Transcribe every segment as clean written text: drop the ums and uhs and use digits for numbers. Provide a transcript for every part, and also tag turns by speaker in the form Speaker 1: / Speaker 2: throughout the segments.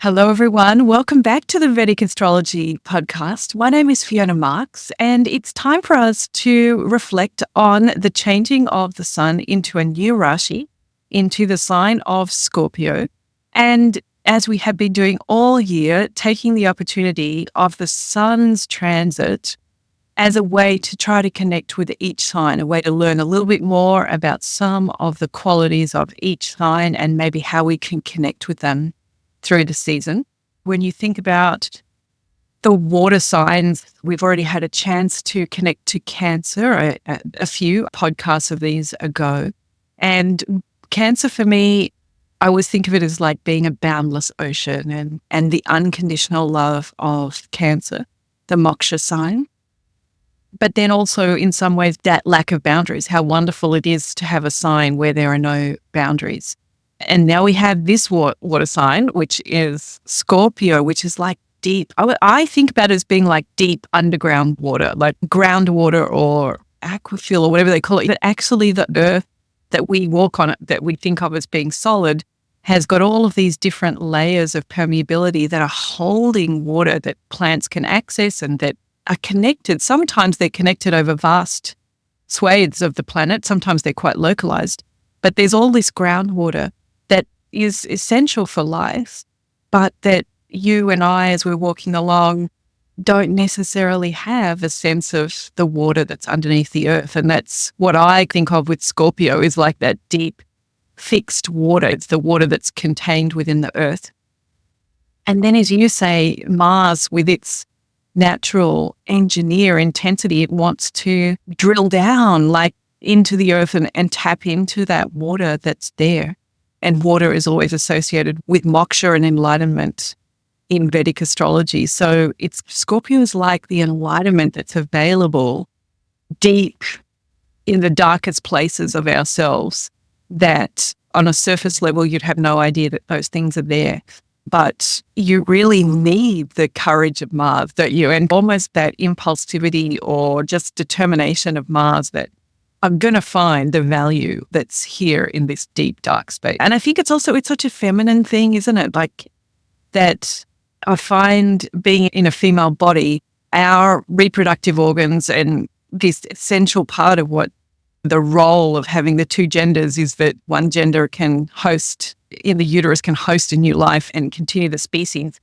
Speaker 1: Hello, everyone. Welcome back to the Vedic Astrology podcast. My name is Fiona Marks, and it's time for us to reflect on the changing of the sun into a new Rashi, into the sign of Scorpio. And as we have been doing all year, taking the opportunity of the sun's transit as a way to try to connect with each sign, a way to learn a little bit more about some of the qualities of each sign and maybe how we can connect with them through the season. When you think about the water signs, we've already had a chance to connect to Cancer a few podcasts of these ago. And Cancer for me, I always think of it as like being a boundless ocean and the unconditional love of Cancer, the moksha sign. But then also in some ways that lack of boundaries, how wonderful it is to have a sign where there are no boundaries. And now we have this water sign, which is Scorpio, which is like deep. I think about it as being like deep underground water, like groundwater or aquafil or whatever they call it. But actually the earth that we walk on, that we think of as being solid, has got all of these different layers of permeability that are holding water that plants can access and that are connected. Sometimes they're connected over vast swathes of the planet. Sometimes they're quite localized. But there's all this groundwater that is essential for life, but that you and I, as we're walking along, don't necessarily have a sense of the water that's underneath the earth. And that's what I think of with Scorpio, is like that deep, fixed water. It's the water that's contained within the earth. And then, as you say, Mars, with its natural engineer intensity, it wants to drill down like into the earth and tap into that water that's there. And water is always associated with moksha and enlightenment in Vedic astrology. So Scorpio is like the enlightenment that's available deep in the darkest places of ourselves, that on a surface level, you'd have no idea that those things are there. But you really need the courage of Mars, don't you? And almost that impulsivity or just determination of Mars that I'm going to find the value that's here in this deep, dark space. And I think it's such a feminine thing, isn't it? Like that I find being in a female body, our reproductive organs and this essential part of what the role of having the two genders is, that one gender can host in the uterus, can host a new life and continue the species.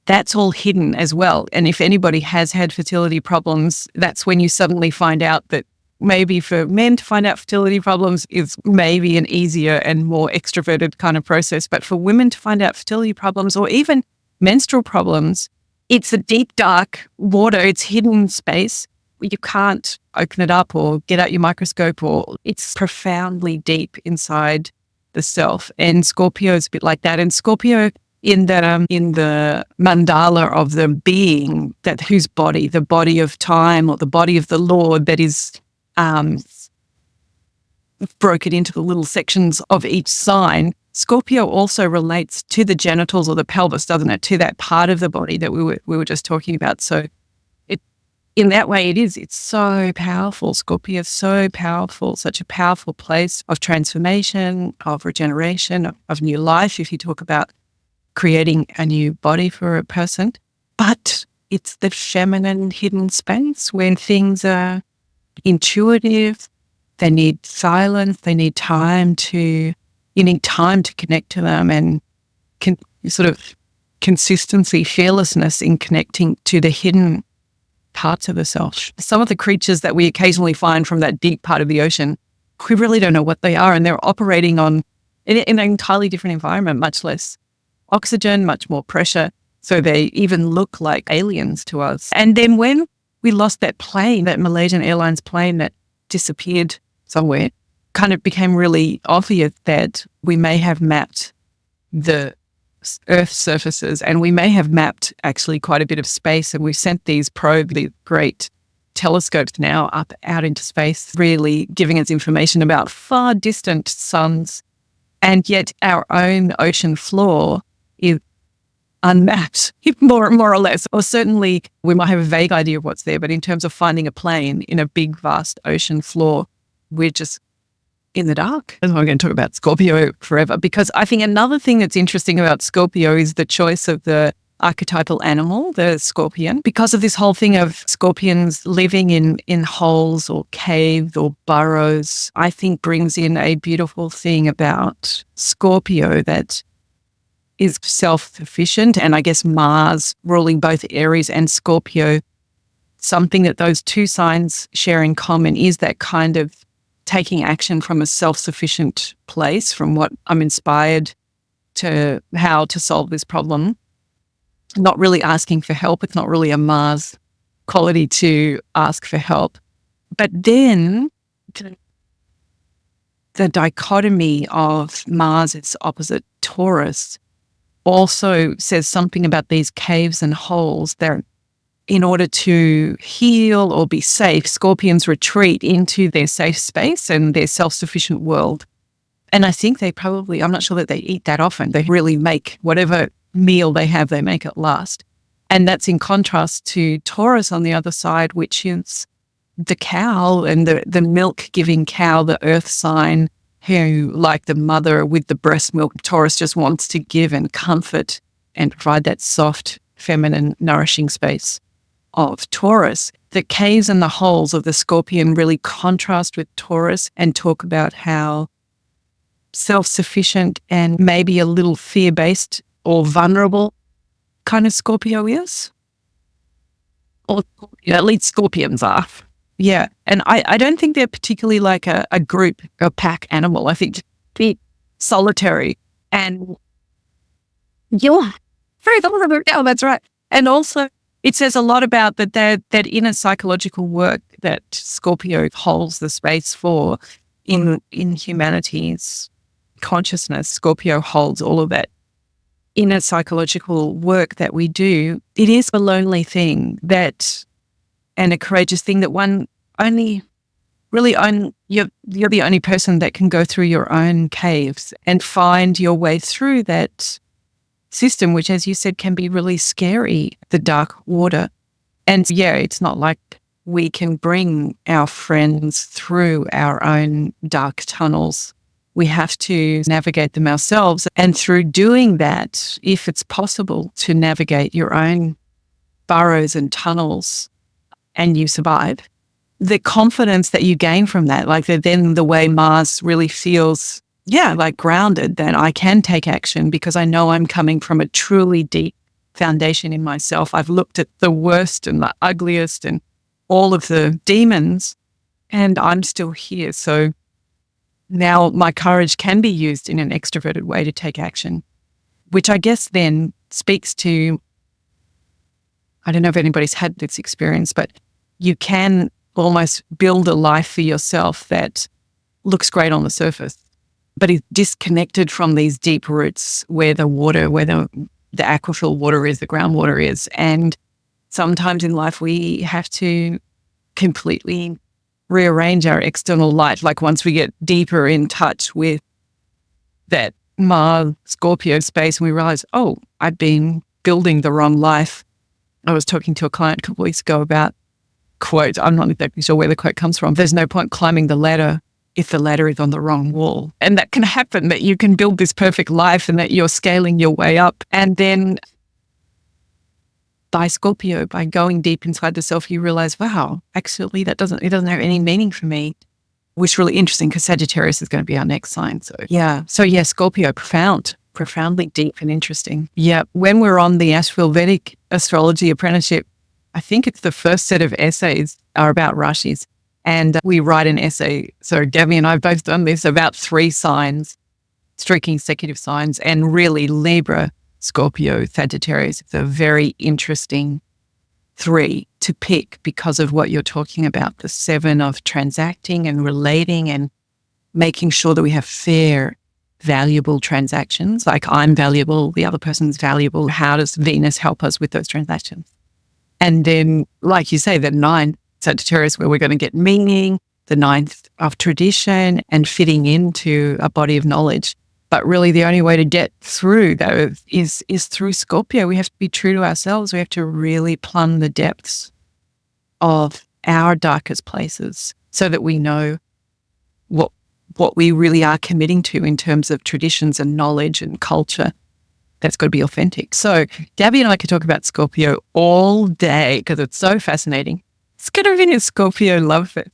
Speaker 1: That's all hidden as well. And if anybody has had fertility problems, that's when you suddenly find out that maybe for men to find out fertility problems is maybe an easier and more extroverted kind of process. But for women to find out fertility problems or even menstrual problems, it's a deep, dark water. It's hidden space. You can't open it up or get out your microscope, or it's profoundly deep inside the self. And Scorpio is a bit like that. And Scorpio in the mandala of the being, that whose body, the body of time or the body of the Lord, that is broken into the little sections of each sign. Scorpio also relates to the genitals or the pelvis, doesn't it? To that part of the body that we were just talking about. So in that way, it's so powerful. Scorpio is so powerful, such a powerful place of transformation, of regeneration, of new life, if you talk about creating a new body for a person. But it's the feminine hidden space when things are intuitive, they need silence, they need time you need time to connect to them, and sort of consistency, fearlessness in connecting to the hidden parts of the self. Some of the creatures that we occasionally find from that deep part of the ocean, we really don't know what they are, and they're operating in an entirely different environment, much less oxygen, much more pressure. So they even look like aliens to us. And then when we lost that plane, that Malaysian Airlines plane that disappeared somewhere, kind of became really obvious that we may have mapped the Earth's surfaces, and we may have mapped actually quite a bit of space. And we've sent these probes, these great telescopes now up out into space, really giving us information about far distant suns. And yet our own ocean floor is unmapped, more or less. Or certainly we might have a vague idea of what's there, but in terms of finding a plane in a big, vast ocean floor, we're just in the dark. That's why I'm going to talk about Scorpio forever, because I think another thing that's interesting about Scorpio is the choice of the archetypal animal, the scorpion, because of this whole thing of scorpions living in holes or caves or burrows, I think brings in a beautiful thing about Scorpio that is self-sufficient. And I guess Mars ruling both Aries and Scorpio, something that those two signs share in common is that kind of taking action from a self-sufficient place, from what I'm inspired to how to solve this problem. Not really asking for help. It's not really a Mars quality to ask for help. But then the dichotomy of Mars, its opposite Taurus, also says something about these caves and holes that in order to heal or be safe, scorpions retreat into their safe space and their self-sufficient world. And I think they probably, I'm not sure that they eat that often. They really make whatever meal they have, they make it last. And that's in contrast to Taurus on the other side, which is the cow and the milk-giving cow, the earth sign, who, like the mother with the breast milk, Taurus just wants to give and comfort and provide that soft, feminine, nourishing space of Taurus. The caves and the holes of the scorpion really contrast with Taurus and talk about how self-sufficient and maybe a little fear-based or vulnerable kind of Scorpio is. Or at least scorpions are. Yeah. And I don't think they're particularly like a group, a pack animal. I think they're solitary. And you're very vulnerable. Oh, that's right. And also it says a lot about that inner psychological work that Scorpio holds the space for in humanity's consciousness. Scorpio holds all of that inner psychological work that we do. It is a lonely thing and a courageous thing that one only really you're the only person that can go through your own caves and find your way through that system, which, as you said, can be really scary, the dark water. And yeah, it's not like we can bring our friends through our own dark tunnels. We have to navigate them ourselves. And through doing that, if it's possible to navigate your own burrows and tunnels and you survive, the confidence that you gain from that, like then the way Mars really feels, like grounded, that I can take action because I know I'm coming from a truly deep foundation in myself. I've looked at the worst and the ugliest and all of the demons, and I'm still here. So now my courage can be used in an extroverted way to take action, which I guess then speaks to, I don't know if anybody's had this experience, but you can almost build a life for yourself that looks great on the surface, but is disconnected from these deep roots where the aquifer water is, the groundwater is. And sometimes in life we have to completely rearrange our external life. Like once we get deeper in touch with that Mars Scorpio space and we realize, oh, I've been building the wrong life. I was talking to a client a couple of weeks ago about quote. I'm not exactly sure where the quote comes from. There's no point climbing the ladder if the ladder is on the wrong wall. And that can happen, that you can build this perfect life and that you're scaling your way up. And then by Scorpio, by going deep inside the self, you realize, wow, actually it doesn't have any meaning for me, which is really interesting because Sagittarius is going to be our next sign. So Scorpio, profoundly deep and interesting. Yeah. When we're on the Asheville Vedic Astrology Apprenticeship, I think it's the first set of essays are about Rashis. And we write an essay. So Gabi and I have both done this about 3 signs, 3 consecutive signs, and really Libra, Scorpio, Sagittarius. It's a very interesting 3 to pick because of what you're talking about, the 7 of transacting and relating and making sure that we have fair, valuable transactions. Like I'm valuable, the other person's valuable. How does Venus help us with those transactions? And then, like you say, the 9th, Sagittarius, where we're going to get meaning, the 9th of tradition and fitting into a body of knowledge. But really the only way to get through that is through Scorpio. We have to be true to ourselves. We have to really plumb the depths of our darkest places so that we know what what we really are committing to in terms of traditions and knowledge and culture. That's got to be authentic. So Gabi and I could talk about Scorpio all day because it's so fascinating. It's going to be a Scorpio love fest.